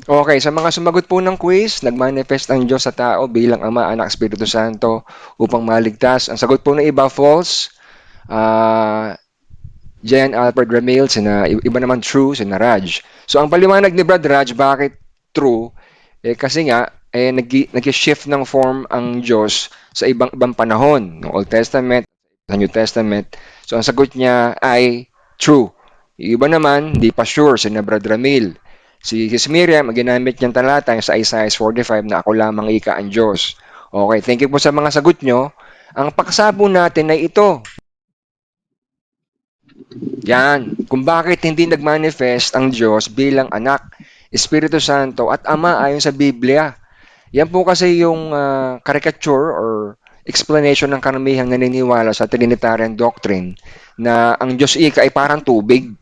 Okay, sa mga sumagot po ng quiz, nag-manifest ang Diyos sa tao bilang Ama, Anak, Espiritu Santo upang maligtas. Ang sagot po ng iba, false. Ah, Jen Alfred Ramil, iba naman true, sina Raj. So ang paliwanag ni Brad Raj, bakit true? Kasi nga, nag-shift ng form ang Diyos sa ibang panahon, ng Old Testament, sa New Testament. So ang sagot niya ay true. Yung iba naman, hindi pa sure, sina Brad Ramil. Si Miriam, ginamit niyang talata sa Isaiah 45 na ako lamang ika ang Diyos. Okay, thank you po sa mga sagot nyo. Ang paksa po natin ay ito. Yan, kung bakit hindi nag-manifest ang Diyos bilang anak, Espiritu Santo at Ama ayon sa Biblia. Yan po kasi yung caricature or explanation ng karamihang naniniwala sa Trinitarian doctrine na ang Diyos Ika ay parang tubig.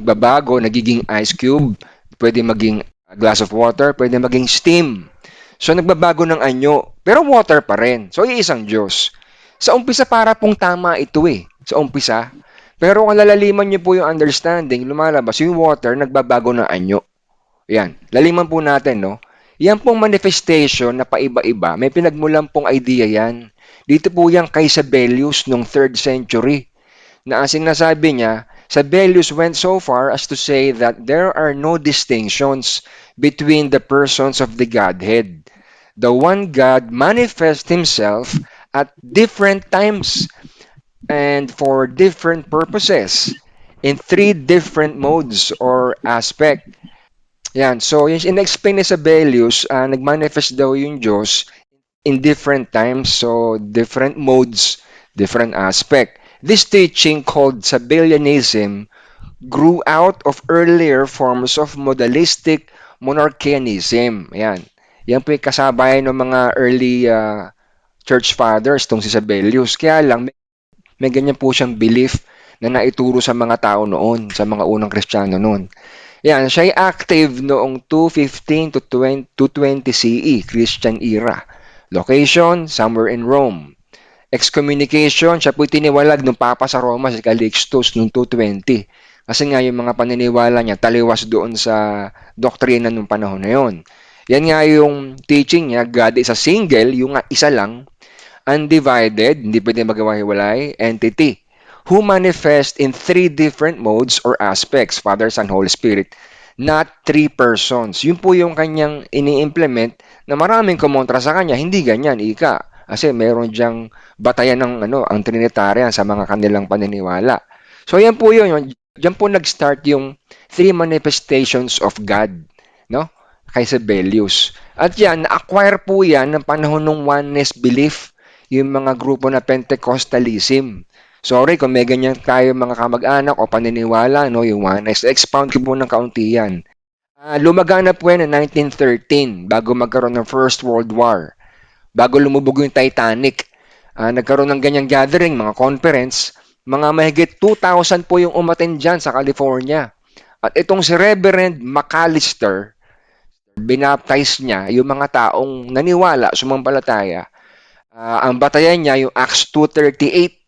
Babago, nagiging ice cube, pwede maging glass of water, pwede maging steam. So nagbabago ng anyo, pero water pa rin. So iisang Diyos. Sa umpisa para pong tama ito eh. Sa umpisa. Pero kung lalaliman niyo po yung understanding, lumalabas yung water, nagbabago ng anyo. Yan. Laliman po natin, no? Yan pong manifestation na paiba-iba, may pinagmulan pong idea yan. Dito po yan kay Sabellius noong 3rd century na ang sinasabi niya, Sabellius went so far as to say that there are no distinctions between the persons of the Godhead. The one God manifests himself at different times and for different purposes in three different modes or aspect. Yan. So, yung in-explain ni Sabellius, nag-manifest daw yung Diyos in different times, so different modes, different aspect. This teaching called Sabellianism grew out of earlier forms of modalistic monarchianism. Yan. Yan po yung kasabayan ng mga early church fathers, tong si Sabellius. Kaya lang, may ganyan po siyang belief na naituro sa mga tao noon, sa mga unang Kristiyano noon. Yan, siya ay active noong 215 to 20 CE, Christian era. Location, somewhere in Rome. Excommunication, siya po'y tiniwalag ng Papa sa Roma, si Calixtus, noong 220. Kasi nga yung mga paniniwala niya, taliwas doon sa doktrina nung panahon na yon. Yan nga yung teaching niya, God is a single, yung isa lang, undivided, hindi pwede magawa-hiwalay, entity, who manifest in three different modes or aspects, Father, Son, Holy Spirit, not three persons. Yun po yung kanyang ini-implement na maraming kumontra sa kanya, hindi ganyan, ika. Kasi meron diyang batayan ng ang Trinitarian sa mga kanilang paniniwala. So yan po yun, diyan po nag-start yung three manifestations of God, no? Kay Sabellius. At yan, na-acquire po yan ng panahon ng oneness belief, yung mga grupo na Pentecostalism. Sorry kung may ganyan tayo mga kamag-anak o paniniwala, no, yung oneness. Expound ko po ng kaunti yan. Lumaganap po yan ng 1913 bago magkaroon ng First World War. Bago lumubog yung Titanic, nagkaroon ng ganyang gathering, mga conference, mga mahigit 2,000 po yung umattend dyan sa California. At itong si Reverend McAllister, binaptize niya yung mga taong naniwala, sumampalataya. Ang batayan niya yung Acts 2:38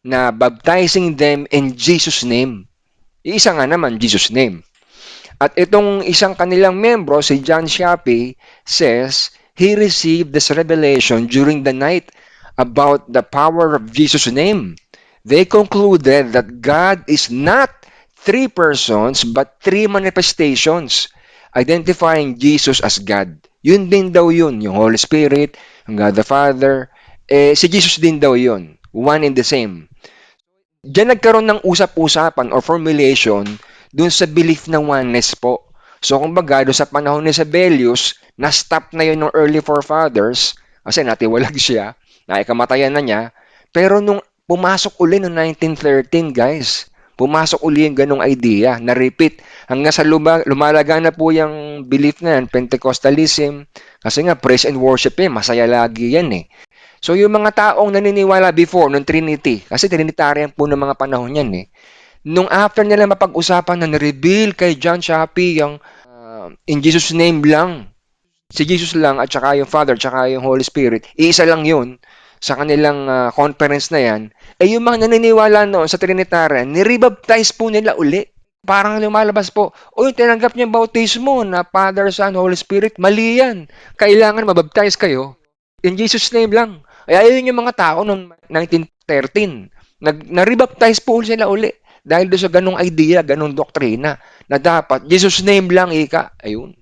na baptizing them in Jesus' name. Isa nga naman, Jesus' name. At itong isang kanilang membro, si John Shapi, says he received this revelation during the night about the power of Jesus' name. They concluded that God is not three persons but three manifestations, identifying Jesus as God. Yun din daw yun, yung Holy Spirit, ang God the Father, si Jesus din daw yun. One and the same. Diyan nagkaroon ng usap-usapan or formulation dun sa belief ng oneness po. So, kumbaga, doon sa panahon ni Sabellius, na-stop na yun ng early forefathers kasi natiwalag siya, naikamatayan na niya. Pero nung pumasok uli noong 1913, guys, pumasok uli yung ganong idea, na-repeat. Hanggang sa lumalaga na po yung belief na yan, Pentecostalism, kasi nga, praise and worship masaya lagi yan eh. So yung mga taong naniniwala before ng Trinity, kasi Trinitarian po ng mga panahon yan eh. Nung after nila mapag-usapan na na-reveal kay John Shapi yung in Jesus name lang, si Jesus lang at saka yung Father at saka yung Holy Spirit, iisa lang yun sa kanilang conference na yan, eh yung mga naniniwala noon sa Trinitarian, niribaptize po nila uli. parang lumalabas po, uy, tinanggap niyo yung bautismo na Father, Son, Holy Spirit. Mali yan. Kailangan mabaptize kayo in Jesus' name lang. Ay, ayun yung mga tao noong 1913. Na-rebaptize po sila uli. Dahil doon sa ganong idea, ganong doktrina, na dapat, Jesus' name lang, ika. Ayun.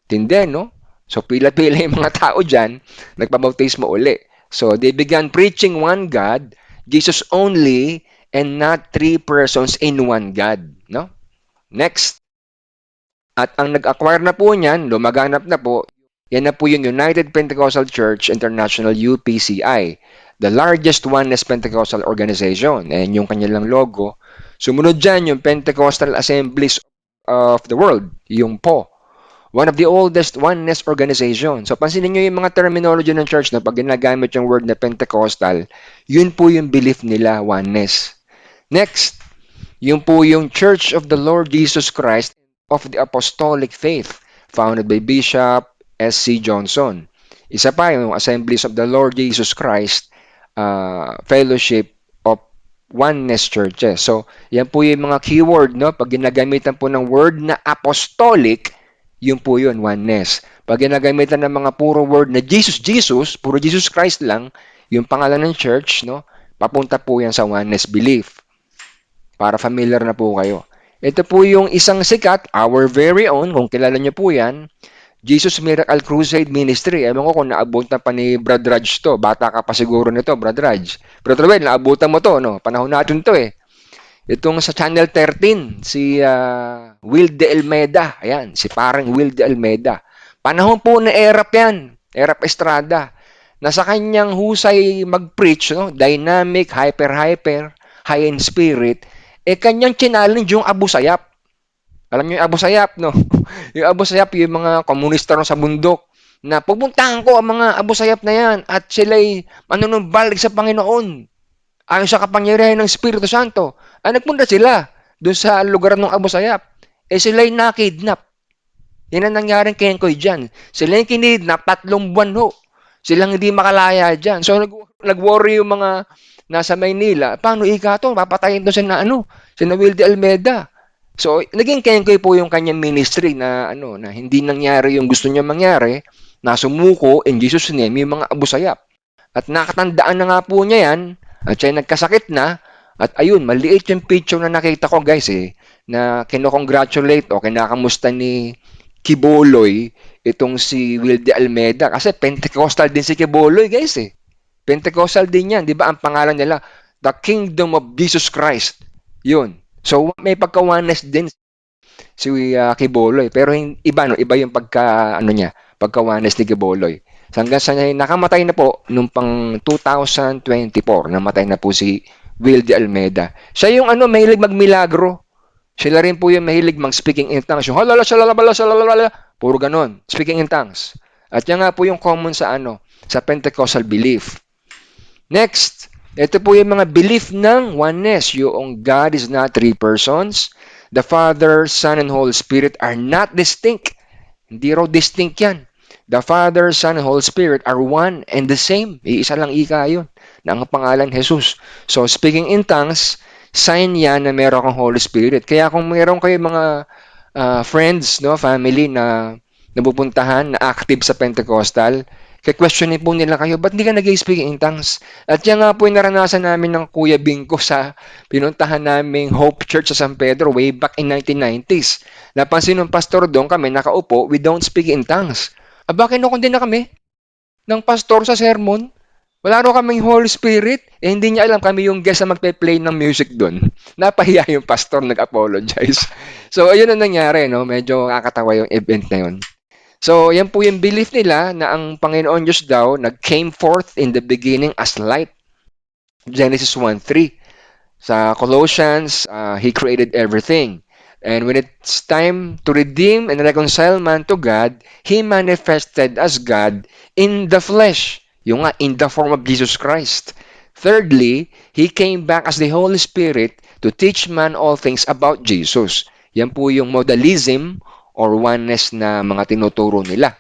Tindi, no? So, pila-pila yung mga tao dyan, nagpabautismo uli. So, they began preaching one God, Jesus only, and not three persons in one God. No? Next. At ang nag-acquire na po niyan, lumaganap na po, yan na po yung United Pentecostal Church International UPCI, the largest oneness Pentecostal organization. And yung kanilang logo, sumunod dyan yung Pentecostal Assemblies of the World, yung PO. One of the oldest oneness organization. So, pansinin nyo yung mga terminology ng church na pag ginagamit yung word na Pentecostal, yun po yung belief nila, oneness. Next, yung po yung Church of the Lord Jesus Christ of the Apostolic Faith, founded by Bishop S.C. Johnson. Isa pa yung Assemblies of the Lord Jesus Christ Fellowship of Oneness Churches. So, yan po yung mga keyword, no? Pag ginagamitan po ng word na apostolic, yun po yun, oneness. Pag ginagamitan ng mga puro word na Jesus, Jesus, puro Jesus Christ lang, yung pangalan ng church, no? Papunta po yan sa oneness belief. Para familiar na po kayo. Ito po yung isang sikat, our very own, kung kilala nyo po yan, Jesus Miracle Crusade Ministry. Ewan ko kung naabutan pa ni Brad Raj to. Bata ka pa siguro nito, Brad Raj. Pero Trabel, naabutan mo to, no? Panahon natin to eh. Itong sa Channel 13, si Will de Almeida. Ayan, si parang Will de Almeida. Panahon po na Erap yan. Erap Estrada. Na sa kanyang husay mag-preach, no? Dynamic, hyper, high in spirit, kanyang challenge yung Abu Sayyaf. Alam niyo yung Abu Sayyaf, no? Yung Abu Sayyaf, yung mga komunista ron sa bundok, na pupuntahan ko ang mga Abu Sayyaf na yan at sila'y manunumbalik sa Panginoon ayon sa kapangyarihan ng Espiritu Santo. Nagpunta sila doon sa lugar ng Abu Sayyaf. Sila'y nakidnap. Yan ang nangyaring Kenkoy dyan. Sila yung kinidnap, 3 buwan ho. Silang hindi makalaya dyan. So, nag-worry yung mga nasa Maynila. Paano ika to? Papatayin to na Will de Almeida. So, naging Kenkoy po yung kanyang ministry na na hindi nangyari yung gusto niya mangyari, na sumuko in Jesus' name yung mga Abu Sayyaf. At nakatandaan na nga po niya yan, at siya nagkasakit na, at ayun, maliit yung picture na nakita ko guys na kinokongratulate o kinakamusta ni Kiboloy itong si Will de Almeida kasi Pentecostal din si Kiboloy guys Pentecostal din yan, di ba? Ang pangalan nila, The Kingdom of Jesus Christ. Yun. So, may pagka-oneness din si Kiboloy. Pero iba, no? Iba yung pagka-oneness ni Kiboloy. Hanggang sa nakamatay na po nung pang 2024, namatay na po si Will de Almeida. Siya yung mahilig magmilagro. Sila rin po yung mahilig mag-speaking in tongues. Yung halala, shalalabala, shalalabala. Puro ganon. Speaking in tongues. At yan nga po yung common sa Pentecostal belief. Next, ito po yung mga belief ng oneness. Yung God is not three persons. The Father, Son, and Holy Spirit are not distinct. Hindi raw distinct yan. The Father, Son, and Holy Spirit are one and the same. Iisa lang ika yun, na ang pangalan Jesus. So, speaking in tongues, sign yan na meron kang Holy Spirit. Kaya kung meron kayo mga friends, no, family na napupuntahan, na active sa Pentecostal, questionin po nila kayo, ba't hindi ka nag-speak in tongues? At yan nga po yung naranasan namin ng Kuya Bingko sa pinuntahan naming Hope Church sa San Pedro way back in 1990s. Napansin ng pastor doon kami, nakaupo, we don't speak in tongues. Aba, kinukundi na kami ng pastor sa sermon. Wala raw kaming Holy Spirit. Hindi niya alam kami yung guest na magpe-play ng music doon. Napahiya yung pastor, nag-apologize. So, ayun ang nangyari, no? Medyo kakatawa yung event na yun. So, yan po yung belief nila na ang Panginoon Diyos daw nag-came forth in the beginning as light. Genesis 1:3. Sa Colossians, He created everything. And when it's time to redeem and reconcile man to God, He manifested as God in the flesh. Yung nga, in the form of Jesus Christ. Thirdly, He came back as the Holy Spirit to teach man all things about Jesus. Yan po yung modalism or oneness na mga tinuturo nila.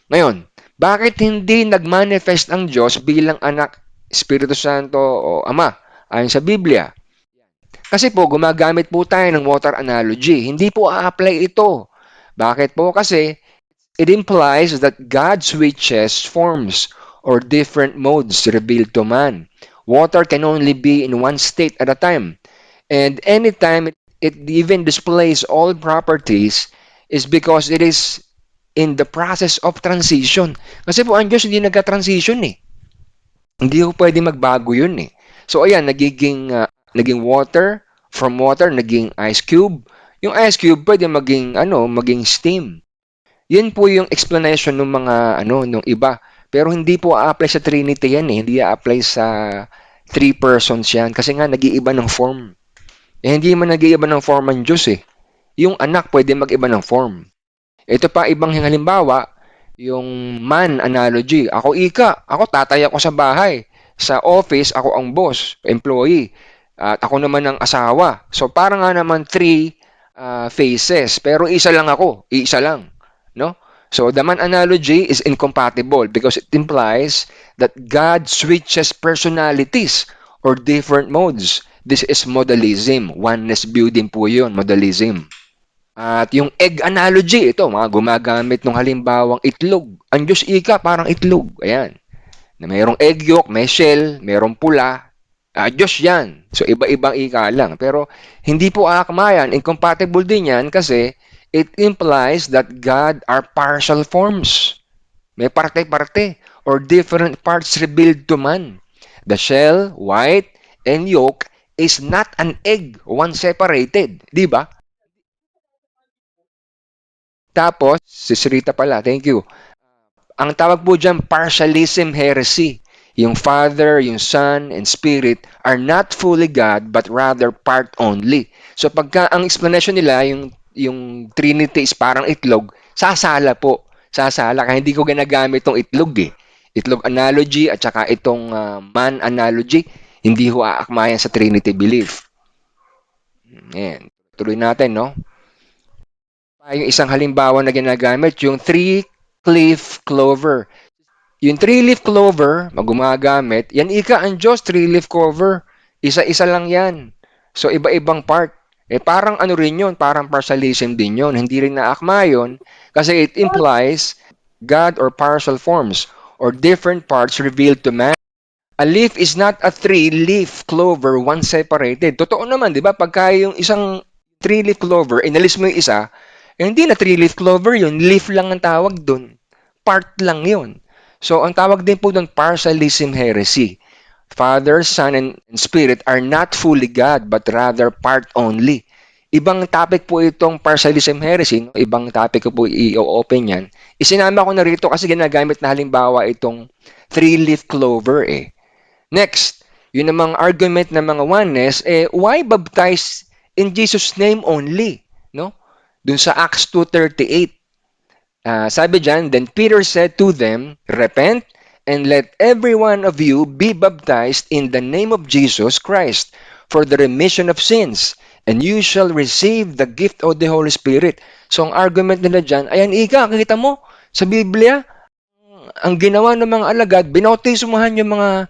Ngayon, bakit hindi nag-manifest ang Diyos bilang anak, Espiritu Santo o Ama ayon sa Biblia? Kasi po, gumagamit po tayo ng water analogy. Hindi po a-apply ito. Bakit po? Kasi it implies that God switches forms or different modes revealed to man. Water can only be in one state at a time. And anytime it even displays all properties is because it is in the process of transition. Kasi po ang Diyos hindi nagka-transition eh. Hindi ko pwede magbago yun eh. So ayan, naging water, from water naging ice cube. Yung ice cube pwede maging steam. Yun po yung explanation ng mga nung iba. Pero hindi po a-apply sa Trinity yan eh. Hindi a-apply sa three persons yan kasi nga nag-iiba ng form. Eh hindi man nag-iiba ng form ang Diyos eh. Yung anak pwede mag-iba ng form. Ito pa ibang halimbawa, yung man analogy. Ako tatay ako sa bahay. Sa office, ako ang boss, employee. At ako naman ang asawa. So parang nga naman three faces. Pero isa lang ako. Isa lang. No? So the man analogy is incompatible because it implies that God switches personalities or different modes. This is modalism. Oneness view din po yun, modalism. At yung egg analogy, ito, mga gumagamit ng halimbawang itlog. Ang Diyos ika, parang itlog. Ayan. Na mayroong egg yolk, may shell, mayroong pula. Diyos yan. So, iba-ibang ika lang. Pero, hindi po akma yan. Incompatible din yan kasi it implies that God are partial forms. May parte-parte or different parts revealed to man. The shell, white, and yolk is not an egg, one separated. Di ba? Tapos, si Rita pala, thank you. Ang tawag po dyan, partialism heresy. Yung Father, yung Son, and Spirit are not fully God, but rather part only. So pagka ang explanation nila, yung Trinity is parang itlog, sasala po. Sasala. Kaya hindi ko ginagamit itong itlog eh. Itlog analogy at saka itong man analogy, hindi ko aakmayan sa Trinity belief. Ayan. Tuloy natin, no? Yung isang halimbawa na ginagamit, yung three-leaf clover. Yung three-leaf clover, gumagamit, yan ika ang Diyos, three-leaf clover. Isa-isa lang yan. So, iba-ibang part. Eh, parang ano rin yun, parang partialism din yun. Hindi rin naakma yun kasi it implies God or partial forms or different parts revealed to man. A leaf is not a three-leaf clover, one separated. Totoo naman, di ba? Pagka yung isang three-leaf clover, inalis mo yung isa, eh, hindi na three-leaf clover yun. Leaf lang ang tawag dun. Part lang yun. So, ang tawag din po doon, partialism heresy. Father, Son, and Spirit are not fully God, but rather part only. Ibang topic po itong partialism heresy. Ibang topic ko po i-open yan. Isinama ko na rito kasi ginagamit na halimbawa itong three-leaf clover eh. Next, yun namang argument ng mga oneness, why baptize in Jesus' name only? No? Dun sa Acts 2:38. Sabi dyan, then Peter said to them, repent and let every one of you be baptized in the name of Jesus Christ for the remission of sins, and you shall receive the gift of the Holy Spirit. So ang argument nila dyan, ayan kita mo, sa Biblia, ang ginawa ng mga alagad, binautismuhan yung mga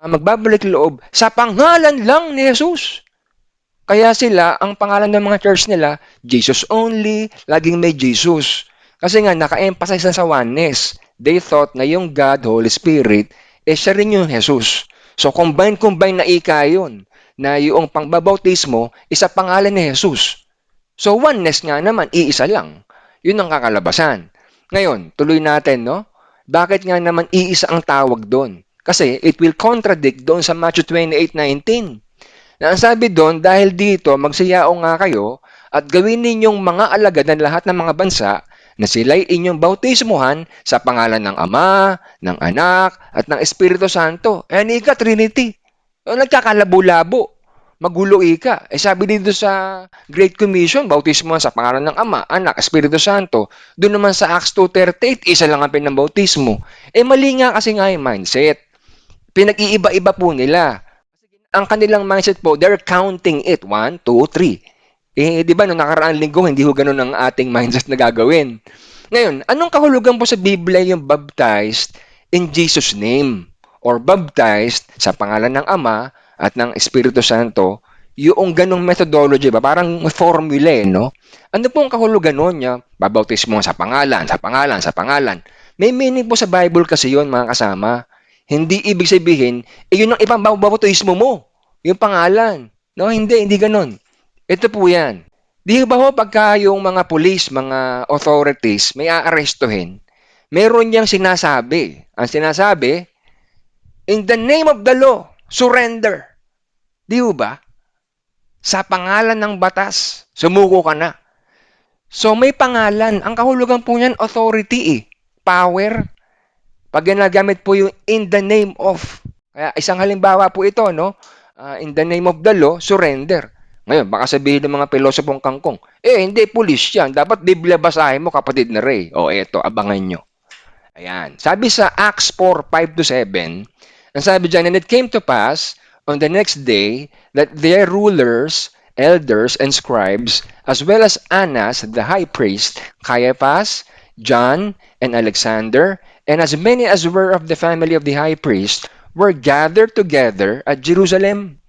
magbabalik loob sa pangalan lang ni Jesus. Kaya sila, ang pangalan ng mga church nila, Jesus only, laging may Jesus. Kasi nga, naka-emphasize na sa oneness. They thought na yung God, Holy Spirit, siya rin yung Jesus. So, combine na ika yun, na yung pangbabautismo, isa pangalan ni Jesus. So, oneness nga naman, iisa lang. Yun ang kakalabasan. Ngayon, tuloy natin, no? Bakit nga naman iisa ang tawag doon? Kasi it will contradict doon sa Matthew 28:19. Na ang sabi doon, dahil dito magsiyao nga kayo at gawin ninyong mga alagad ng lahat ng mga bansa na sila'y inyong bautismuhan sa pangalan ng Ama, ng Anak, at ng Espiritu Santo. Ika, Trinity. Nagkakalabo-labo. Magulo ika. Sabi dito sa Great Commission, bautismuhan sa pangalan ng Ama, Anak, Espiritu Santo. Doon naman sa Acts 2:38, isa lang ang pinambautismo. Mali nga kasi nga yung mindset. Pinag-iiba-iba po nila. Ang kanilang mindset po, they're counting it. 1, 2, 3. Di ba, nung nakaraang linggo, hindi ko ganun ang ating mindset na gagawin. Ngayon, anong kahulugan po sa Biblia yung baptized in Jesus' name? Or baptized sa pangalan ng Ama at ng Espiritu Santo, yung ganong methodology ba, parang formula no? Ano po ang kahulugan nun niya? Babautismo sa pangalan, sa pangalan, sa pangalan. May meaning po sa Bible kasi yon mga kasama. Hindi ibig sabihin, yun ang ibang bautismo mo. Yung pangalan. No, hindi ganon. Ito po yan. Di ba ho pagka yung mga police, mga authorities, may aarestuhin, meron niyang sinasabi. Ang sinasabi, in the name of the law, surrender. Di ba? Sa pangalan ng batas, sumuko ka na. So may pangalan. Ang kahulugan po niyan, authority Power. Pag ginagamit po yung in the name of. Kaya isang halimbawa po ito, no? In the name of the law, surrender. Ngayon, baka sabihin ng mga pilosopong kangkong, hindi, pulis yan. Dapat Biblia basahin mo, kapatid na Ray. Eto, abangan nyo. Ayan. Sabi sa Acts 4:5-7, ang sabi dyan, and it came to pass on the next day that their rulers, elders, and scribes, as well as Annas, the high priest, Caiaphas, John, and Alexander, and as many as were of the family of the high priest, were gathered together at Jerusalem.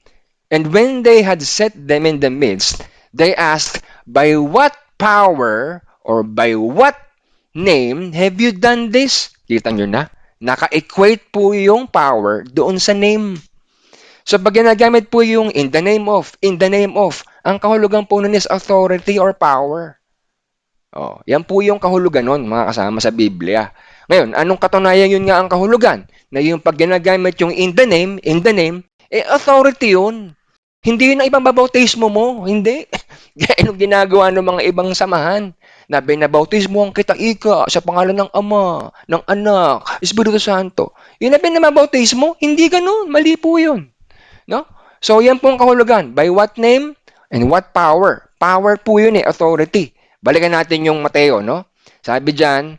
And when they had set them in the midst, they asked, by what power or by what name have you done this? Kita nyo na? Naka-equate po yung power doon sa name. So pag ginagamit po yung in the name of, ang kahulugan po nun is authority or power. Yan po yung kahulugan nun, mga kasama sa Biblia. Ngayon, anong katunayan yun nga ang kahulugan? Na yung pag ginagamit yung in the name, authority yun. Hindi yun ang ibang babautismo mo. Hindi. Ganyan ginagawa ng mga ibang samahan. Na binabautismo ang kita-ika sa pangalan ng Ama, ng Anak, Espiritu Santo. Yun na binabautismo? Hindi ganun. Mali po yun. No? So, yan po ang kahulugan. By what name and what power? Power po yun authority. Balikan natin yung Mateo, no? Sabi diyan,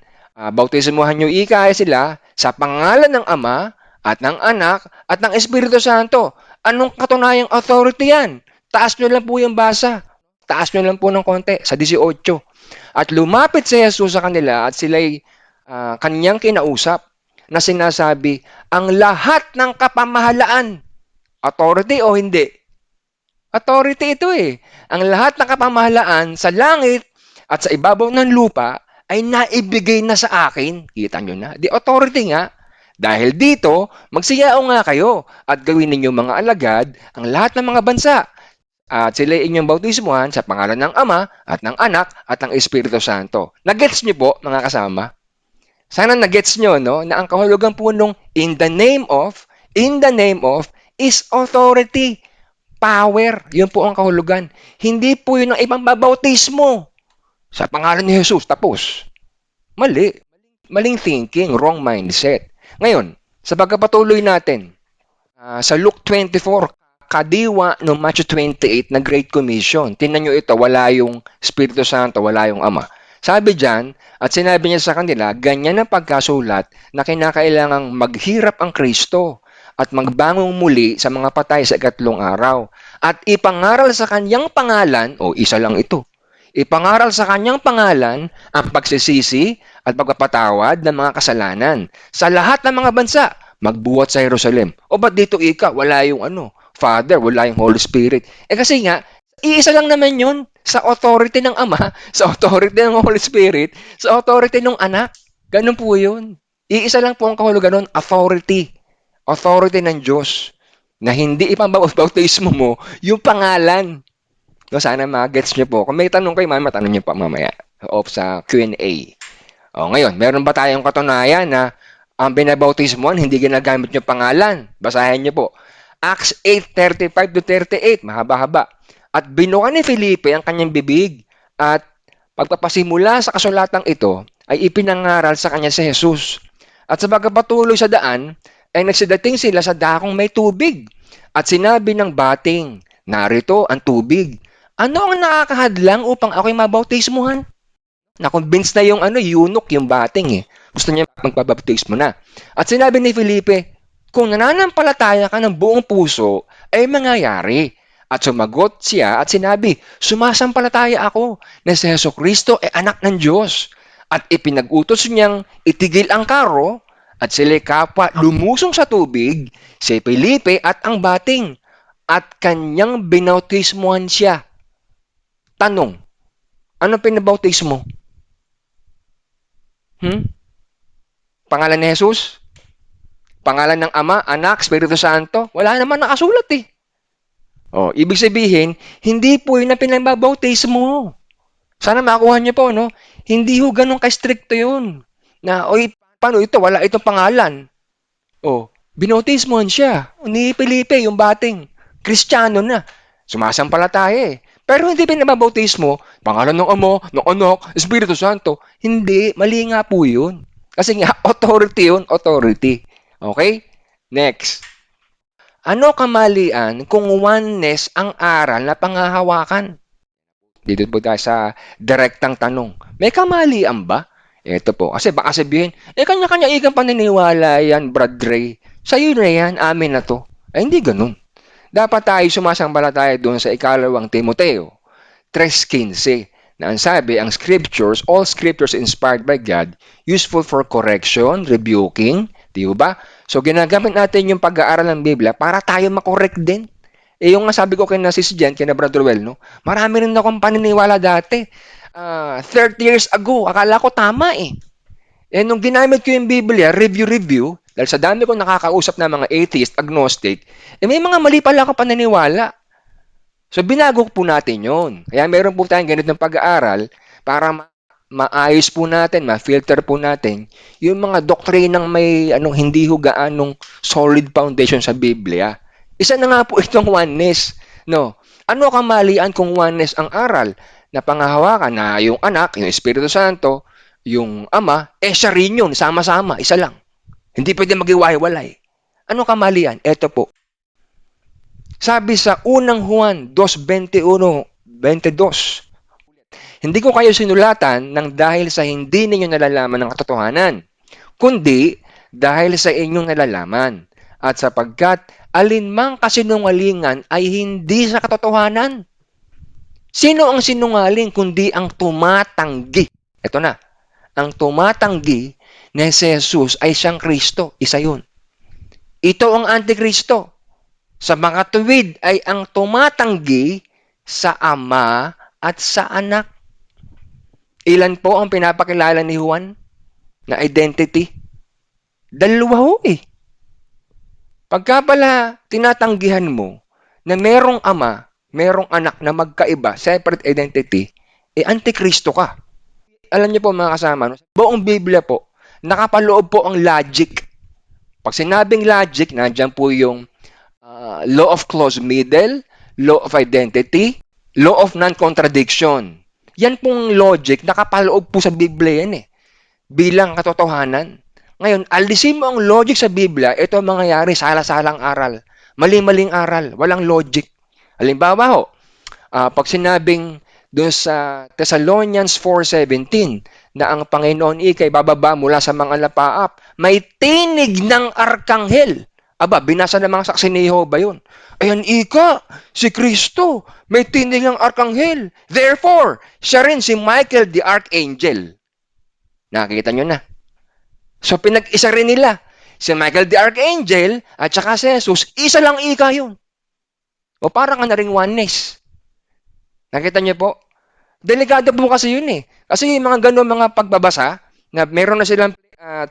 bautismuhan niyo sila sa pangalan ng Ama at ng Anak at ng Espiritu Santo. Anong katunayang authority yan? Taas nyo lang po yung basa. Taas nyo lang po ng konti sa 18. At lumapit si Jesus sa kanila at sila'y kanyang kinausap na sinasabi, ang lahat ng kapamahalaan, authority o hindi? Authority ito Ang lahat ng kapamahalaan sa langit at sa ibabaw ng lupa ay naibigay na sa akin. Kita nyo na? The authority nga. Dahil dito, magsiyao nga kayo at gawin ninyo mga alagad ang lahat ng mga bansa. At sila inyong bautismuhan sa pangalan ng Ama at ng Anak at ng Espiritu Santo. Nagets nyo po, mga kasama? Sana nagets nyo, no? Na ang kahulugan po nung in the name of is authority, power. Yun po ang kahulugan. Hindi po yun ang ibang babautismo. Sa pangalan ni Jesus, tapos. Mali. Maling thinking, wrong mindset. Ngayon, sa pagkapatuloy natin, sa Luke 24, kadiwa ng Matthew 28 na Great Commission. Tingnan nyo ito, wala yung Espiritu Santo, wala yung Ama. Sabi dyan, at sinabi niya sa kanila, ganyan ang pagkasulat na kinakailangang maghirap ang Kristo at magbangong muli sa mga patay sa ikatlong araw. At ipangaral sa kanyang pangalan, isa lang ito, ipangaral sa kanyang pangalan ang pagsisisi at pagpapatawad ng mga kasalanan sa lahat ng mga bansa, magbuhat sa Jerusalem. Ba't dito wala yung Father, wala yung Holy Spirit? Kasi nga, iisa lang naman yun sa authority ng Ama, sa authority ng Holy Spirit, sa authority ng Anak. Ganun po yun. Iisa lang po ang kahulugan nun, authority. Authority ng Diyos. Na hindi ipambautismo mo yung pangalan. So, sana ma-gets nyo po. Kung may tanong kayo, matanong nyo pa mamaya sa Q&A. Ngayon, meron ba tayong katunayan na ang binabautismoan, hindi ginagamit yung pangalan? Basahin nyo po. Acts 8:35-38, mahaba-haba. At binuka ni Felipe ang kanyang bibig at pagpapasimula sa kasulatang ito ay ipinangaral sa kanya si Jesus. At sa pagpapatuloy sa daan, ay nagsidating sila sa dakong may tubig. At sinabi ng bating, narito ang tubig. Ano ang nakakahadlang upang ako'y mabautismuhan? Na-convince na yung eunuch, yung bating Gusto niya magpabautismo na. At sinabi ni Felipe, kung nananampalataya ka ng buong puso, ay mangyayari. At sumagot siya at sinabi, sumasampalataya ako na si Jesucristo ay anak ng Diyos. At ipinag-utos niyang itigil ang karo at sila'y kapwa lumusong sa tubig, si Felipe at ang bating. at kanyang binautismuhan siya. Tanong, ano pinabautismo? Pangalan ni Jesus? Pangalan ng Ama, Anak, Espiritu Santo? Wala naman nakasulat eh. Ibig sabihin, hindi po yun ang pinabautismo. Sana makuha niyo po, no? Hindi ho ganun ka-stricto yun. Na, paano ito? Wala itong pangalan. Binautismohan siya. Ni Felipe, yung bating. Kristiyano na. Sumasampalataya eh. Pero hindi pinabautismo, pangalan ng Ama, ng Anak, Espiritu Santo. Hindi, mali nga po yun. Kasi nga, authority yun, authority. Okay? Next. Ano kamalian kung oneness ang aral na panghahawakan? Dito po tayo sa direktang tanong. May kamalian ba? Ito po. Kasi baka sabihin, kanya-kanya ikang paniniwala yan, Brad Ray. Sa'yo na yan, amin na to. Hindi ganun. Dapat tayo sumasampalataya doon sa 2 Timoteo 3:15 na ang sabi, ang scriptures, all scriptures inspired by God, useful for correction, rebuking, di ba? So ginagamit natin yung pag-aaral ng Biblia para tayo makorek din. Yung nga sabi ko kina Sis Jen, kina Brother Well, no? Marami rin akong paniniwala dati. 30 years ago, akala ko tama eh. Nung ginamit ko yung Biblia, review, dahil sa dami ko nakakausap na mga atheist, agnostic, may mga mali pala akong paniniwala. So, binago po natin yon. Kaya meron po tayong ganitong pag-aaral para maayos po natin, ma-filter po natin yung mga doktrinang may hindi ho gaanong solid foundation sa Biblia. Isa na nga po itong oneness. No? Ano kamalian kung oneness ang aral na panghahawakan na yung anak, yung Espiritu Santo, yung Ama, siya rin yun, sama-sama, isa lang. Hindi pwede mag-iwalay. Ano kamalian? Ito po. Sabi sa unang Juan 2:21-22, hindi ko kayo sinulatan ng dahil sa hindi ninyo nalalaman ng katotohanan, kundi dahil sa inyong nalalaman, at sapagkat alinmang kasinungalingan ay hindi sa katotohanan. Sino ang sinungaling kundi ang tumatanggi? Ito na, ang tumatanggi na si Jesus ay siyang Kristo, isa yun. Ito ang Antikristo. Sa mga tuwid ay ang tumatanggi sa Ama at sa Anak. Ilan po ang pinapakilala ni Juan na identity? Dalawa ho eh. Pagka pala tinatanggihan mo na merong Ama, merong Anak na magkaiba, separate identity, Antikristo ka. Alam niyo po mga kasama, buong Biblia po, nakapaloob po ang logic. Pag sinabing logic, nandiyan po yung law of close middle, law of identity, law of non-contradiction. Yan pong logic, nakapaloob po sa Biblia yan eh. Bilang katotohanan. Ngayon, alisin mo ang logic sa Biblia, ito ang mangyayari, sala-salang aral. Mali-maling aral, walang logic. Halimbawa ho, pag sinabing doon sa Thessalonians 4:17 na ang Panginoon ikay bababa mula sa mga lapaap, may tinig ng arkanghel. Binasa ng mga saksi ni Jehovah yun. Ayan, si Kristo, may tinig ng arkanghel. Therefore, siya rin si Michael the Archangel. Nakikita nyo na. So, pinag-isa rin nila. Si Michael the Archangel at saka si Jesus, isa lang yun. O parang ka na ring oneness. Nakita nyo po? Delikado po kasi yun eh. Kasi yung mga ganun mga pagbabasa, na meron na silang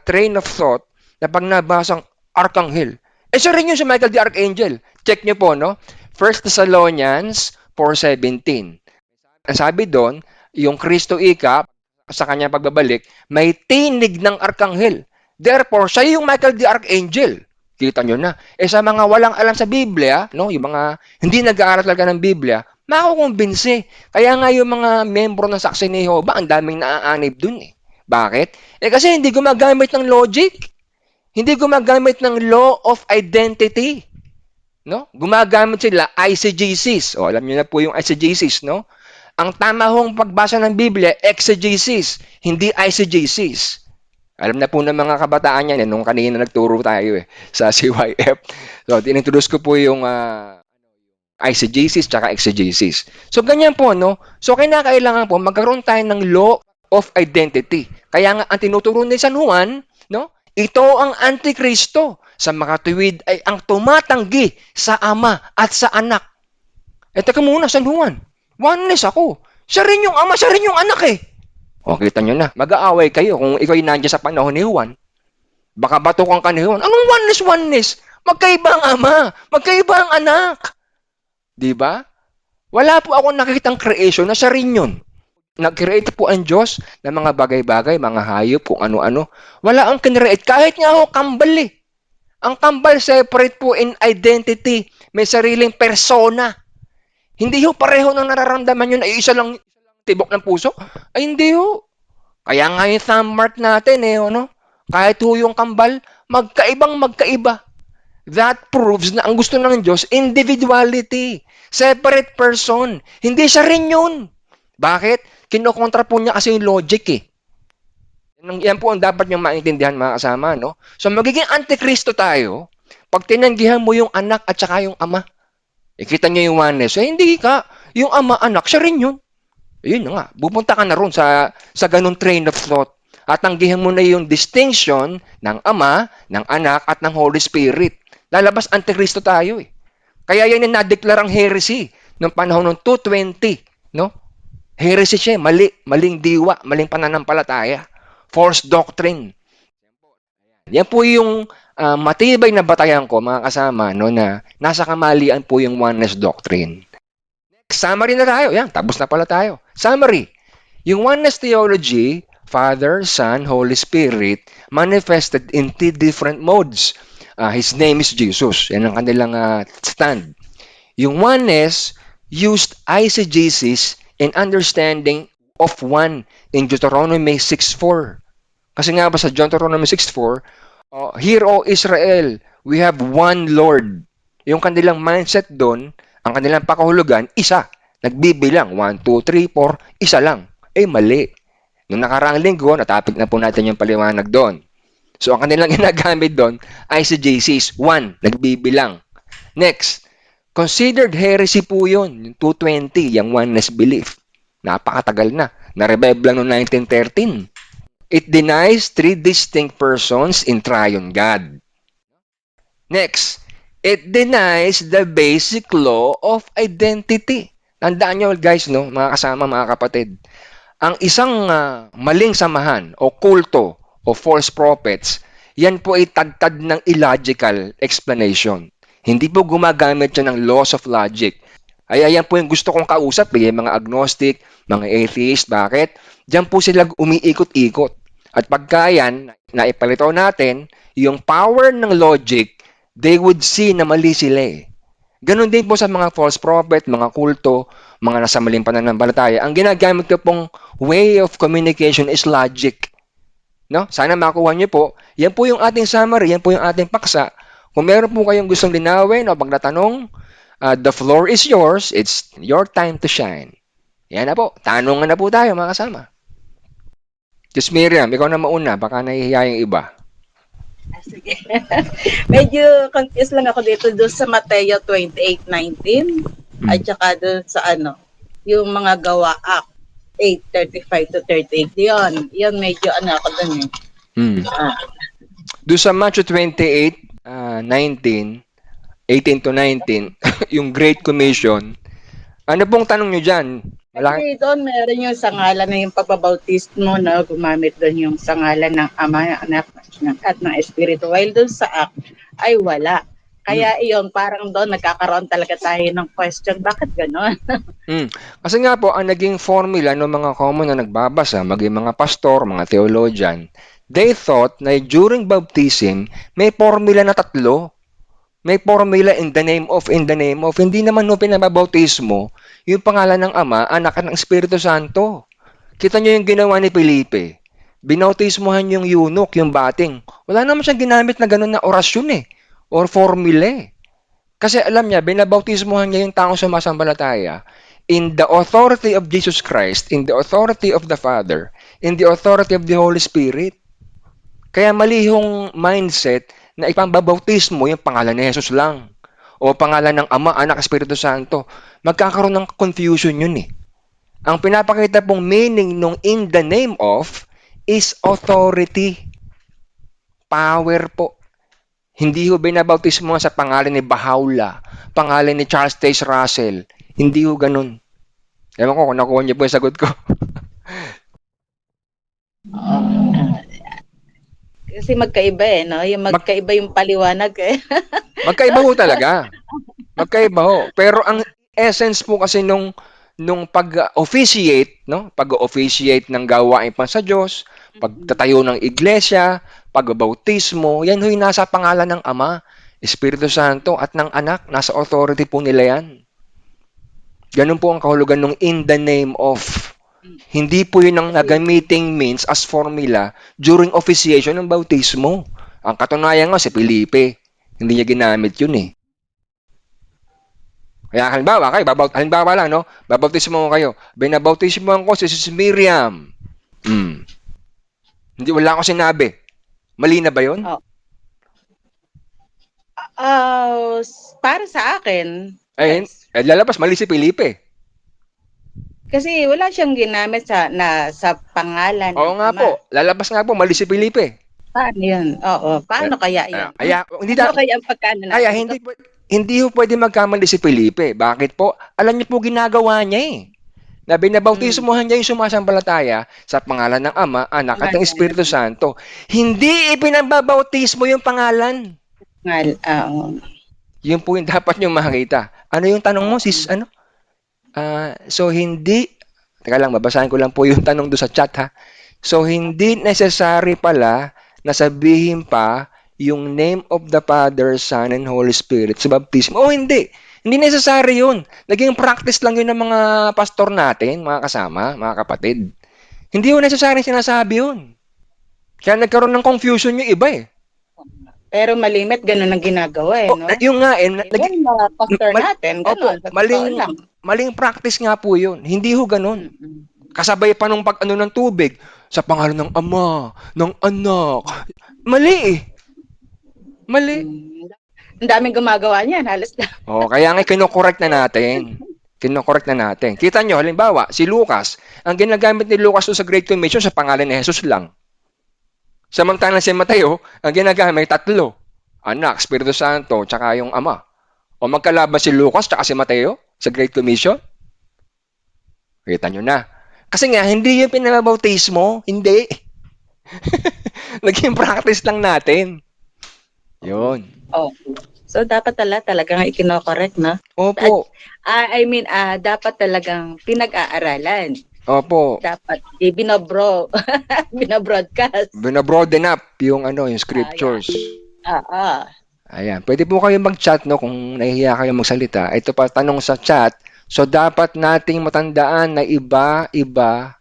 train of thought na pag nabasang arkanghel, siya rin yun si Michael the Archangel. Check nyo po, no? 1 Thessalonians 4:17. Ang sabi doon, yung Kristo ika, sa kanyang pagbabalik, may tinig ng arkanghel. Therefore, siya yung Michael the Archangel. Kita nyo na. Sa mga walang alam sa Biblia, no? Yung mga hindi nag-aaral talaga ng Biblia, makukumbinsi. Kaya nga yung mga membro ng saksi ni Jehovah, ang daming naaanib dun eh. Bakit? Kasi hindi gumagamit ng logic. Hindi gumagamit ng law of identity. No? Gumagamit sila eisegesis. Alam niyo na po yung eisegesis, no? Ang tama hong pagbasa ng Biblia, exegesis, hindi eisegesis. Alam na po ng mga kabataan yan, nung kanina nagturo tayo sa CYF. So, inintroduce ko po yung eisegesis tsaka exegesis. So, ganyan po, no? So, kinakailangan po magkaroon tayo ng law of identity. Kaya nga, ang tinuturo ni San Juan, no? Ito ang Antikristo. Sa makatuwid ay ang tumatanggi sa Ama at sa Anak. Teka muna, San Juan. Oneness ako. Siya rin yung Ama, siya rin yung Anak eh. O, kita nyo na. Mag-aaway kayo kung ikaw yung nandiyan sa panahon ni Juan. Baka batukan ka ni Juan. Anong oneness? Magkaiba ang Ama. Magkaiba ang Anak. Di ba? Wala po akong nakikitang creation na siya rin yun. Nag-create po ang Diyos ng mga bagay-bagay, mga hayop, kung ano-ano. Wala ang kinreate. Kahit nga ako, kambal eh. Ang kambal separate po in identity. May sariling persona. Hindi ho pareho ng nararamdaman yun ay isa lang tibok ng puso. Ay hindi ho. Kaya nga yung thumb mark natin eh, ano? Kahit ho yung kambal, magkaibang magkaiba. That proves na ang gusto ng Diyos, individuality. Separate person. Hindi siya rin yun. Bakit? Kinokontra po niya kasi yung logic eh. Yan po ang dapat niyong maintindihan mga kasama, no? So magiging antikristo tayo pag tinanggihan mo yung anak at saka yung ama. Ikita niyo yung oneness. Hindi ka. Yung ama, anak, siya rin yun. Ayun na nga. Pupunta ka na ron sa ganung train of thought. At tanggihan mo na yung distinction ng ama, ng anak, at ng Holy Spirit. Lalabas antikristo tayo eh. Kaya yan yung nadeklarang heresy noong panahon ng 220, no? Heresy siya, maling diwa, maling pananampalataya. False doctrine. Yan po yung matibay na batayan ko, mga kasama, no, na nasa kamalian po yung oneness doctrine. Summary na tayo. Yan, tapos na pala tayo. Summary. Yung oneness theology, Father, Son, Holy Spirit, manifested in three different modes. His name is Jesus. Yan ang kanilang stand. Yung oneness used eisegesis in understanding of one in Deuteronomy 6:4. Kasi nga ba sa Deuteronomy 6:4, Hear, O Israel, we have one Lord. Yung kanilang mindset doon, ang kanilang pakahulugan, isa. Nagbibilang, 1, 2, 3, 4, isa lang. Mali. Noong nakaraang linggo, natapik na po natin yung paliwanag doon. So, ang kanilang ginagamit doon ay si Jesus, 1, nagbibilang. Next, considered heresy po yun, yung 220, yung oneness belief. Napakatagal na. Na-revive lang noong 1913. It denies three distinct persons in triune God. Next, it denies the basic law of identity. Tandaan nyo guys, no, mga kasama, mga kapatid. Ang isang maling samahan o kulto o false prophets, yan po ay tagtad ng illogical explanation. Hindi po gumagamit yan ng laws of logic. Ay, yan po yung gusto kong kausap, yung mga agnostic, mga atheist. Bakit? Diyan po sila umiikot-ikot. At pagka yan, naipalitaw natin, yung power ng logic, they would see na mali sila eh. Ganon din po sa mga false prophet, mga kulto, mga nasa maling pananampalataya. Ang ginagamit ko pong way of communication is logic. No? Sana makuha niyo po. Yan po yung ating summary, yan po yung ating paksa. Kung meron po kayong gustong linawin o pagtatanong, the floor is yours. It's your time to shine. Yan na po. Tanungan na po tayo mga kasama. Just Miriam, ikaw na mauna. Baka nahihiya yung iba. Sige. Medyo confused lang ako dito doon sa Mateo 28:19 at saka doon sa yung mga gawa Act 8:35 to 38. Yun medyo ako doon eh. Doon sa Matthew 28:18 to 19, yung Great Commission, ano pong tanong nyo dyan? Kasi doon meron yung sangalan na yung pagbabautismo na gumamit doon yung sangalan ng Ama, Anak, at ng Espiritu. While doon sa Act ay wala. Kaya iyon, parang doon nagkakaroon talaga tayo ng question, bakit gano'n? Kasi nga po, ang naging formula ng mga common na nagbabasa, maging mga pastor, mga theologian, they thought na during baptism, may formula na 3. May formula in the name of. Hindi naman no pinabautismo yung pangalan ng Ama, Anak at ng Espiritu Santo. Kita nyo yung ginawa ni Felipe. Binautismohan yung eunuch, yung bating. Wala naman siyang ginamit na gano'n na orasyon eh. Or formula eh. Kasi alam niya, binabautismohan niya yung taong sumasambalataya in the authority of Jesus Christ, in the authority of the Father, in the authority of the Holy Spirit. Kaya mali yung mindset na ipambabautismo yung pangalan ni Jesus lang. O pangalan ng Ama, Anak, Espiritu Santo. Magkakaroon ng confusion yun eh. Ang pinapakita pong meaning nung in the name of is authority. power po. Hindi ho binabautismo sa pangalan ni Bahá'u'lláh, pangalan ni Charles Taze Russell. Hindi ho ganun. Ewan ko kung nakuha niyo po yung sagot ko. Kasi magkaiba no? Yung magkaiba yung paliwanag eh. Magkaiba ho talaga. Magkaiba ho. Pero ang essence po kasi nung pag-officiate, no? Pag-officiate ng gawain pa sa Diyos, pagtatayo ng iglesia, pagbabautismo, yan ho'y nasa pangalan ng Ama, Espiritu Santo at ng Anak. Nasa authority po nila yan. Ganun po ang kahulugan ng in the name of. Hindi po yun ang nagamiting means as formula during officiation ng bautismo. Ang katunayan nga si Felipe, hindi niya ginamit yun eh. Kaya halimbawa lang, no? Babautismo ko kayo. Binabautismo ko si Sis Miriam. Hindi, wala akong sinabi. Mali na ba yun? Para sa akin, yes. Lalabas, mali si Felipe. Kasi wala siyang ginamit sa pangalan. Oo nga po. Lalabas nga po, mali si Felipe. Paano yun? Oo. Paano kaya yun? Kaya ang pagkano natin? Kaya hindi ho pwede magkamali si Felipe. Bakit po? Alam niyo po ginagawa niya eh. Na binabautismohan niya yung sumasampalataya sa pangalan ng Ama, Anak at ng Espiritu Santo. Hindi ipinababautismo yung pangalan. Yun po yung dapat nyo makita. Ano yung tanong mo, sis? Ano? So, hindi, teka lang, babasahin ko lang po yung tanong doon sa chat, ha? So, hindi necessary pala na sabihin pa yung name of the Father, Son, and Holy Spirit sa baptism. Hindi. Hindi necessary yun. Naging practice lang yun ng mga pastor natin, mga kasama, mga kapatid. Hindi yun necessary sinasabi yun. Kaya nagkaroon ng confusion yung iba eh. Pero malimit, ganun ang ginagawa eh, no? Yung nga eh. Yung mga pastor natin, ganun. Maling practice nga po yun. Hindi ho ganun. Kasabay pa nung pag-ano ng tubig, sa pangalan ng Ama, ng Anak. Mali eh. Mali. Ang daming gumagawa niyan, halos na. Kaya nga kinokorek na natin. Kita nyo, halimbawa, si Lucas, ang ginagamit ni Lucas sa Great Commission sa pangalan ni Jesus lang. Samantalang si Mateo, ang ginagamit 3. Anak, Espiritu Santo, tsaka yung Ama. O magkalaban si Lucas tsaka si Mateo sa Great Commission? Kita nyo na. Kasi nga, hindi yung pinabautismo. Hindi. Naging practice lang natin. Yun. So, dapat talagang ikinokorek, no? Opo. Dapat talagang pinag-aaralan. Opo. Dapat binobroadcast. Binobroaden up yung scriptures. Ayan. Pwede po kayo mag-chat, no, kung nahihiya kayo magsalita. Ito pa tanong sa chat. So, dapat nating matandaan na iba-iba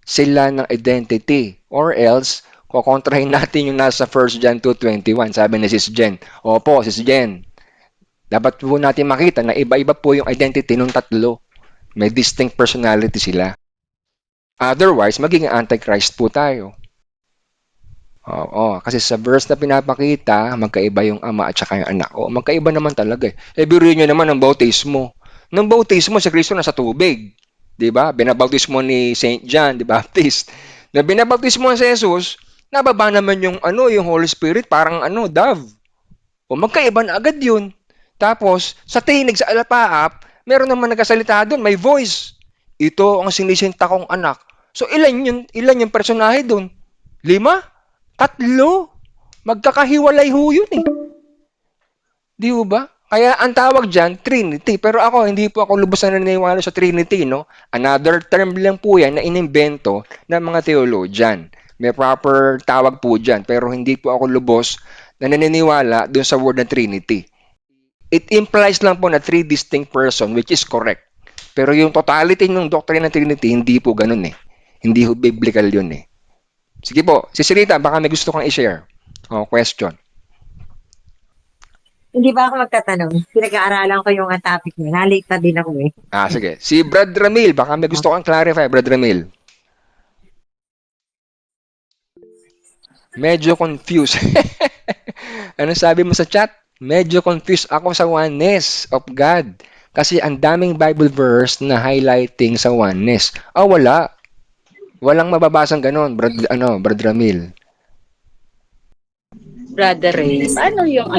sila ng identity. Or else, kukontrahin natin yung nasa 1 John 2:21. Sabi ni Sis Jen. Opo, Sis Jen. Dapat po natin makita na iba-iba po yung identity ng 3. May distinct personality sila. Otherwise, magiging antichrist po tayo. Kasi sa verse na pinapakita, magkaiba yung Ama at saka yung Anak. Magkaiba naman talaga eh. Biruin nyo naman ng bautismo. Nung bautismo, si Kristo nasa tubig. Diba? Binabautismo ni Saint John the Baptist. Na binabautismo si Jesus, nababa naman yung Holy Spirit, parang dove. Magkaiba na agad yun. Tapos, sa tinig, sa alapaap, meron naman nagkasalita doon, may voice. Ito ang sinisinta kong anak. So, ilan yung personahe doon? 5? 3? Magkakahiwalay ho yun eh. Di ba? Kaya ang tawag dyan, Trinity. Pero ako, hindi po ako lubos na naniniwala sa Trinity, no? Another term lang po yan na inimbento ng mga theologian. May proper tawag po dyan. Pero hindi po ako lubos na naniniwala doon sa word na Trinity. It implies lang po na 3 distinct person, which is correct. Pero yung totality ng doctrine ng Trinity, hindi po ganun eh. Hindi po biblical yun eh. Sige po, si Rita, baka may gusto kang i-share. Question. Hindi ba ako magtatanong? Pinag-aaralan ko yung topic niya. Nalate pa din ako eh. Sige. Si Brad Ramil, baka may gusto kang clarify, Brad Ramil. Medyo confused. Ano sabi mo sa chat? Medyo confused ako sa oneness of God. Kasi ang daming Bible verse na highlighting sa oneness. Wala. Walang mababasang ganon, Brad Ramil. Brother Ray, paano yung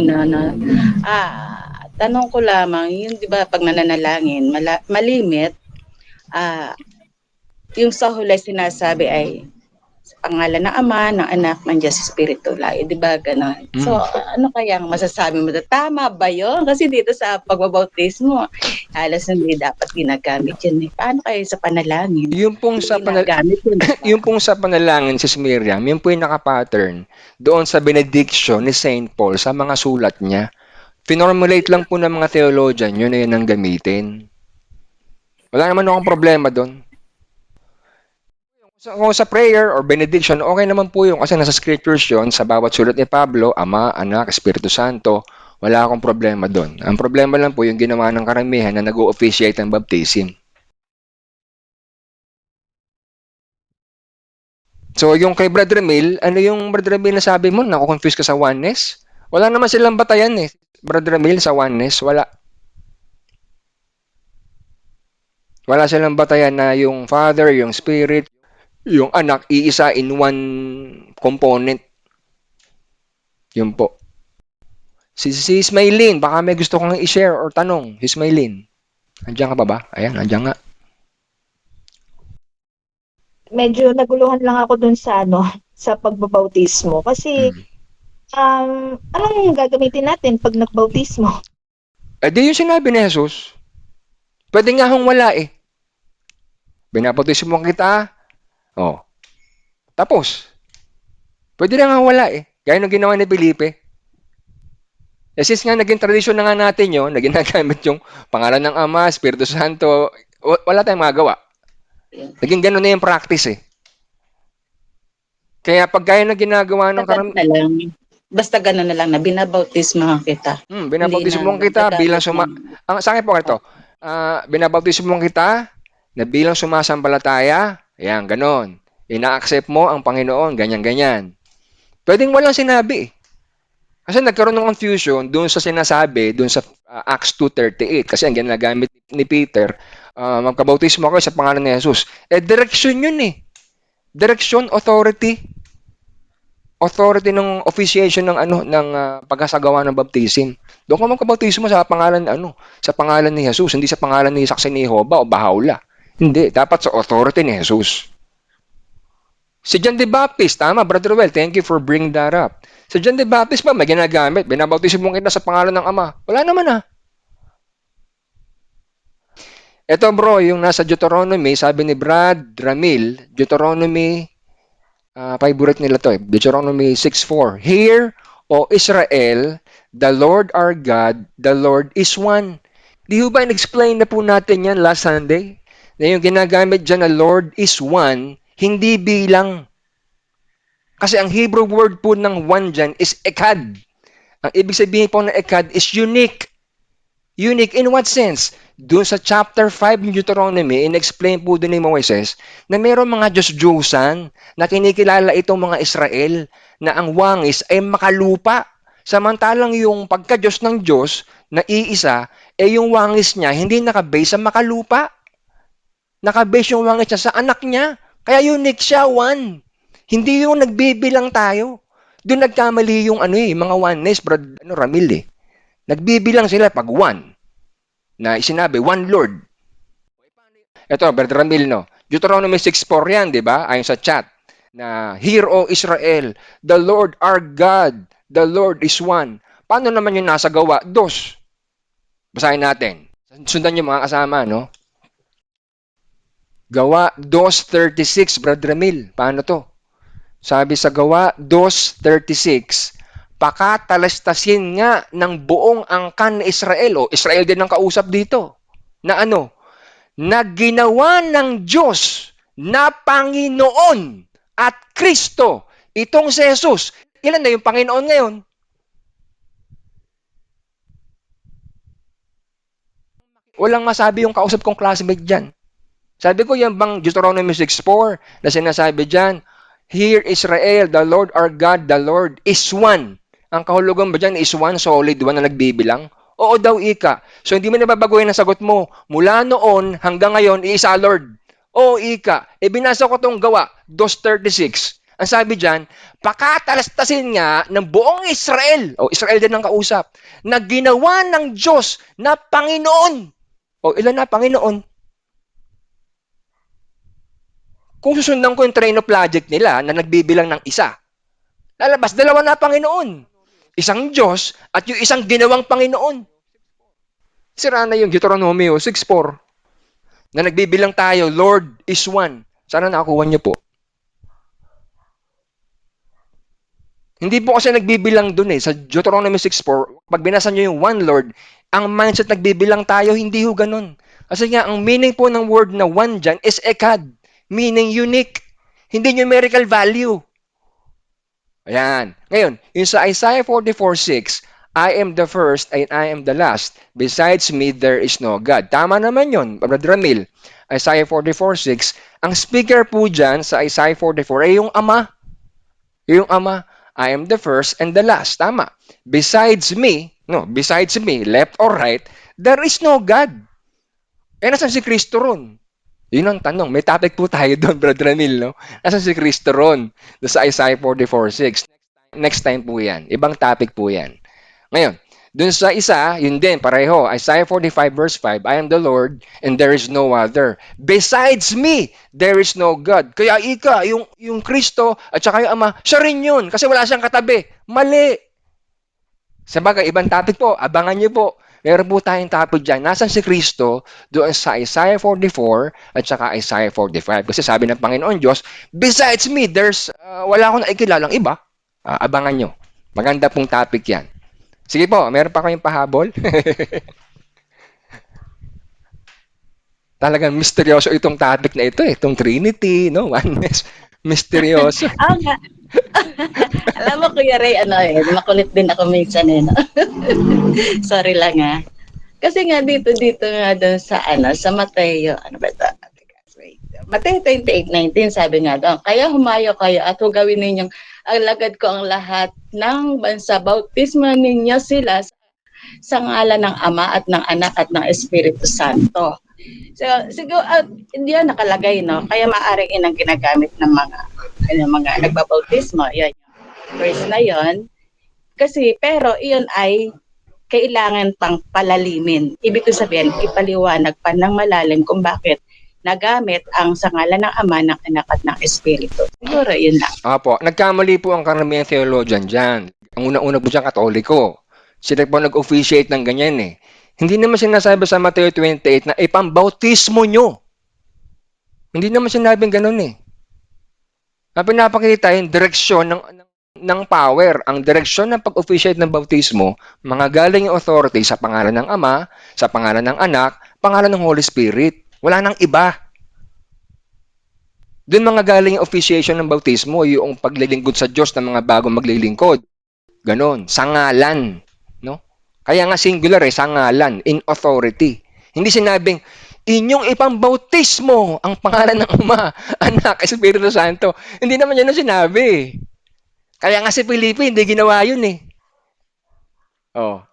tanong ko lamang, yung di ba pag nananalangin, malimit, ah, yung sa huli sinasabi ay sa pangalan ng Ama, ng Anak, ng Diyos Espiritu Layo, di ba ganon? So, Mm. ano kaya ang masasabi mo? Tama ba yun? Kasi dito sa pagbabautismo, halos hindi dapat ginagamit yun. Paano kayo sa panalangin? Yung pong sa Ginagamit yun, di ba? yung pong sa panalangin, Sis Miriam, yun po yung nakapattern doon sa benediction ni Saint Paul sa mga sulat niya. Finormulate lang po ng mga theologian, yun na yun ang gamitin. Wala naman akong problema doon. Kung sa prayer or benediction, okay naman po yun kasi nasa scriptures yun, sa bawat sulat ni Pablo, Ama, Anak, Espiritu Santo, wala akong problema doon. Ang problema lang po yung ginawa ng karamihan na nag-o-officiate ng baptism. So, yung kay Brother Emil, ano yung Brother Emil na sabi mo? Naku-confuse ka sa oneness? Wala naman silang batayan eh. Brother Emil, sa oneness, wala. Wala silang batayan na yung Father, yung Spirit, yung Anak, iisa in one component. Yun po. Si Ismailin, baka may gusto kong i-share or tanong. Ismailin, andiyan ka pa ba? Ayan, andiyan nga. Medyo naguluhan lang ako dun sa sa pagbabautismo kasi anong gagamitin natin pag nagbautismo? Di yung sinabi ni Jesus, pwede nga hong wala eh. Binabautismo kita, oh. Tapos, pwede na nga wala eh. Gaya ng ginawa ni Felipe. Since nga naging tradisyon na nga natin yun, na ginagamit yung pangalan ng Ama, Espiritu Santo, wala tayong magawa. Naging gano'n na yung practice eh. Kaya pag gaya ng ginagawa ng Basta gano'n na lang na binabautismo kita. Binabautismo kita bilang sa akin po ito, binabautismo kita na bilang sumasampalataya, ayan, gano'n. Ina-accept mo ang Panginoon, ganyan-ganyan. Pwedeng walang sinabi eh. Kasi nagkaroon ng confusion doon sa sinasabi, doon sa Acts 2:38. Kasi ang ginagamit ni Peter, magkabautismo ako sa pangalan ni Jesus. Direksyon yun eh. Direksyon, authority. Authority ng officiation ng pagkasagawa ng baptism. Doon ka magkabautismo sa pangalan ni Jesus, hindi sa pangalan ni Saksi ni Jehovah o Bahaula. Hindi, dapat sa authority ni Jesus. Si John the Baptist, tama, Brother Well, thank you for bringing that up. Si John the Baptist ba, may ginagamit, binabautismo kita sa pangalan ng Ama. Wala naman ah. Ito bro, yung nasa Deuteronomy, sabi ni Brad Ramil, Deuteronomy, favorite nila to eh, Deuteronomy 6:4. Hear, O Israel, the Lord our God, the Lord is one. Di ba in-explain na po natin yan last Sunday? Na yung ginagamit dyan na Lord is one, hindi bilang. Kasi ang Hebrew word po ng one dyan is ekad. Ang ibig sabihin po ng ekad is unique. Unique in what sense? Doon sa chapter 5 ng Deuteronomy, in-explain po din ni Moises na mayroong mga Diyos-Diyosan na kinikilala itong mga Israel na ang wangis ay makalupa. Samantalang yung pagka-Diyos ng Diyos na iisa, yung wangis niya hindi nakabase sa makalupa. Nakabase yung wangis niya sa anak niya. Kaya unique siya, one. Hindi yung nagbibilang tayo. Doon nagkamali yung mga oneness, Ramil eh. Nagbibilang sila pag one. Na sinabi, one Lord. Ito, Brother Ramil, no? Deuteronomy 6:4 yan, di ba? Ayon sa chat. Na, Hear, O Israel, the Lord our God, the Lord is one. Paano naman yung nasa gawa? 2. Basahin natin. Sundan yung mga kasama, no? Gawa 2:36, Brother Ramil. Paano to? Sabi sa Gawa 2:36, pakatalastasin nga ng buong angkan ni Israel. O, Israel din ang kausap dito. Na na ginawa ng Diyos na Panginoon at Kristo. Itong si Jesus. Ilan na yung Panginoon ngayon? Walang masabi yung kausap kong classmate dyan. Sabi ko, yan bang Deuteronomy 6:4 na sinasabi dyan, Hear Israel, the Lord our God, the Lord is one. Ang kahulugan ba dyan is one, solid one na nagbibilang? Oo daw, ika. So hindi mo nababaguhin ang sagot mo. Mula noon hanggang ngayon, iisa Lord. Oo, ika. Binasa ko itong Gawa, 2:36. Ang sabi diyan, pakatalastasin nga ng buong Israel, o Israel din ang kausap, na ginawa ng Diyos na Panginoon. O ilan na Panginoon? Kung susundan ko yung train of logic nila na nagbibilang ng isa, lalabas, dalawa na Panginoon. Isang Diyos at yung isang ginawang Panginoon. Sira na yung Deuteronomy 6:4 na nagbibilang tayo, Lord is one. Sana nakakuha niyo po. Hindi po kasi nagbibilang dun sa Deuteronomy 6:4, pag binasa niyo yung one Lord, ang mindset nagbibilang tayo, hindi ho ganun. Kasi nga, ang meaning po ng word na one dyan is ekad, meaning unique, hindi numerical value. Ayan. Ngayon, yung sa Isaiah 44:6, I am the first and I am the last. Besides me, there is no God. Tama naman yun, Brother Ramil. Isaiah 44:6, ang speaker po dyan sa Isaiah 44 ay yung Ama. Yung Ama, I am the first and the last. Tama. Besides me, left or right, there is no God. Eh, nasan si Kristo ron? Yun ang tanong. May topic po tayo doon, Brother Ramil, no? Nasan si Kristo ron? Doon sa Isaiah 44:6. Next time po yan. Ibang topic po yan. Ngayon, dun sa isa, yun din, pareho. Isaiah 45:5, I am the Lord and there is no other. Besides me, there is no God. Kaya yung Kristo at saka yung Ama, siya rin yun kasi wala siyang katabi. Mali. Sabagay, ibang topic po. Abangan niyo po. Meron po tayong topic dyan. Nasaan si Kristo doon sa Isaiah 44 at saka Isaiah 45. Kasi sabi ng Panginoon Diyos, besides me, wala akong nakikilalang iba. Abangan nyo. Maganda pong topic yan. Sige po, meron pa kayong pahabol? Talagang misteryoso itong topic na ito, itong Trinity, no? Oneness. Misteryoso. Oo nga. Alam mo, Kuya Ray, makulit din ako minsan no? Sorry lang Kasi nga dito nga doon sa Mateo, ano ba ito? Wait. Mateo 28:19, sabi nga doon, kaya humayo kayo at gawin ninyong alagad ko ang lahat ng bansa, bautismo ninyo sila sa ngalan ng Ama at ng Anak at ng Espiritu Santo. So, siguro, hindi yan nakalagay, no? Kaya maaaring inang ginagamit ng mga nagbabautismo. Yan, verse na yon. Kasi, pero iyon ay kailangan pang palalimin. Ibig sabihin, ipaliwanag pa ng malalim kung bakit nagamit ang sa ngalan ng Ama, ng Anak at ng Espiritu. Siguro, yun lang. Apo, nagkamali po ang karamihan theologian dyan. Ang una-una po dyan, Katoliko. Sila po nag-officiate ng ganyan Hindi naman sinasabi sa Mateo 28 na ipambautismo nyo. Hindi naman sinabing ganun Ang pinapakita yung direksyon ng power. Ang direksyon ng pag-officiate ng bautismo, mga galing yung authority sa pangalan ng Ama, sa pangalan ng Anak, pangalan ng Holy Spirit. Wala nang iba. Doon mga galing yung officiation ng bautismo, yung paglilingkod sa Diyos ng mga bagong maglilingkod. Ganon. Sa ngalan. Kaya nga singular sa ngalan, in authority. Hindi sinabing, inyong ipambautismo ang pangalan ng Ama, Anak, Espiritu Santo. Hindi naman yan ang sinabi. Kaya nga si Felipe, hindi ginawa yun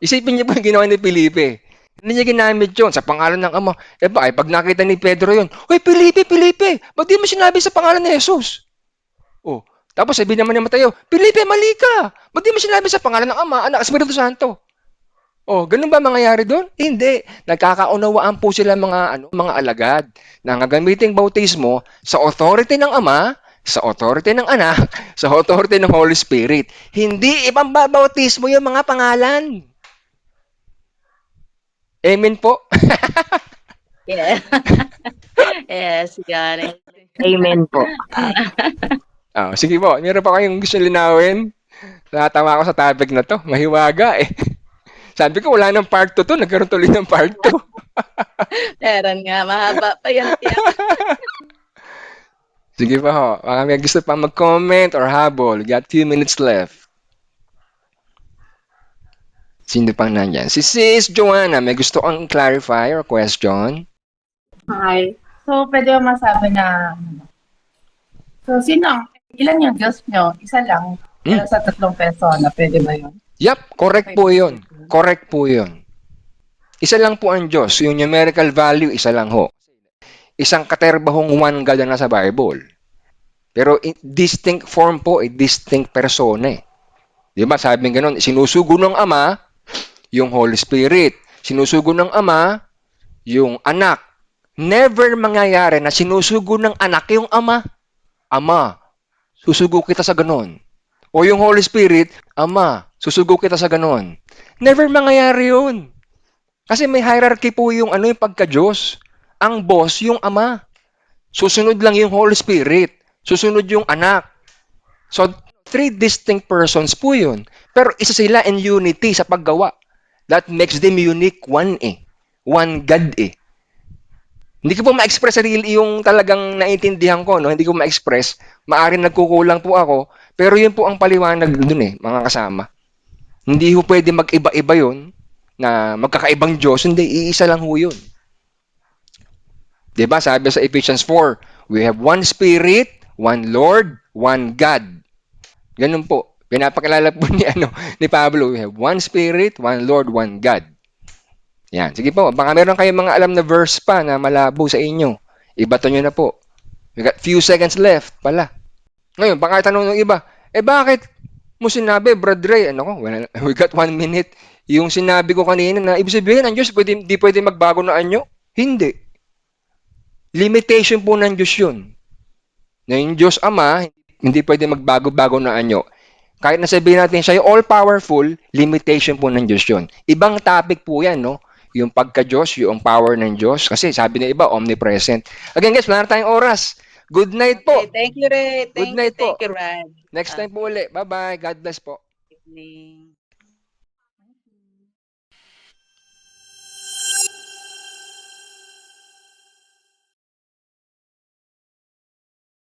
Isipin niyo po yung ginawa ni Felipe. Hindi niya ginamit yun sa pangalan ng Ama. Pag nakita ni Pedro yun, Hoy, Felipe, ba't di mo sinabi sa pangalan ni Jesus? Tapos sabi naman ni Mateo, Felipe, mali ka. Ba't di mo sinabi sa pangalan ng Ama, Anak, Espiritu Santo? Ganun ba mangyayari doon? Hindi. Nagkakaunawaan po sila mga alagad na gagamiting bautismo sa authority ng Ama, sa authority ng Anak, sa authority ng Holy Spirit. Hindi ibang bautismo yung mga pangalan. Amen po? Yeah. Yes, got it. Amen po. Sige po. Meron pa kayong gusto linawin? Natatawa ako sa topic na to. Mahiwaga Sabi ko, wala nang part 2 to. Nagkaroon tuloy ng part 2. Meron nga. Mahaba pa yan. Sige pa ho. Baka may gusto pa mag-comment or habol. Got 2 minutes left. Sino pang nandyan? Si Sis Joanna, may gusto kang clarify or question? Hi. So, pwede mo masabi na, ilan yung Diyos nyo? Isa lang. Pero sa 3 persona, pwede ba yun? Yup, correct po yun. Correct po yun. Isa lang po ang Diyos. Yung numerical value, isa lang ho. Isang katerbahong one God na nasa Bible. Pero distinct form po, distinct persona eh. Di ba? Sabi ng ganun, sinusugo ng Ama, yung Holy Spirit. Sinusugo ng Ama, yung anak. Never mangyayari na sinusugo ng anak yung Ama. Ama, susugo kita sa ganon. O yung Holy Spirit, Ama, susugo kita sa ganon. Never mangyayari yun. Kasi may hierarchy po yung yung pagka-Diyos. Ang boss yung Ama. Susunod lang yung Holy Spirit. Susunod yung anak. So, three distinct persons po yun. Pero isa sila in unity sa paggawa. That makes them unique one eh. One God eh. Hindi ko po ma-express sarili yung talagang naintindihan ko, no? Hindi ko ma-express. Maaring nagkukulang po ako. Pero yun po ang paliwanag dun eh, mga kasama. Hindi ho pwede mag-iba-iba yun na magkakaibang Diyos. Hindi, iisa lang ho yun. Diba? Sabi sa Ephesians 4, we have one Spirit, one Lord, one God. Ganun po. Pinapakilala po ni Pablo, we have one Spirit, one Lord, one God. Yan. Sige po, baka meron kayong mga alam na verse pa na malabo sa inyo. Ibato nyo na po. We got few seconds left pala. Ngayon, baka tanong ng iba, bakit mo sinabi, Brad Ray, we got 1 minute. Yung sinabi ko kanina na ibig sabihin ng Diyos, di pwede magbago na anyo? Hindi. Limitation po ng Diyos yun. Na yung Diyos Ama, hindi pwede magbago-bago na anyo. Kahit nasabihin natin siya yung all-powerful, limitation po ng Diyos yun. Ibang topic po yan, no? Yung pagka-Diyos, yung power ng Diyos. Kasi sabi ng iba, omnipresent. Again guys, wala na tayong oras. Good night po. Okay, thank you, Ray. Good night po. Thank you, Rad. Next time po ulit. Bye-bye. God bless po. Evening.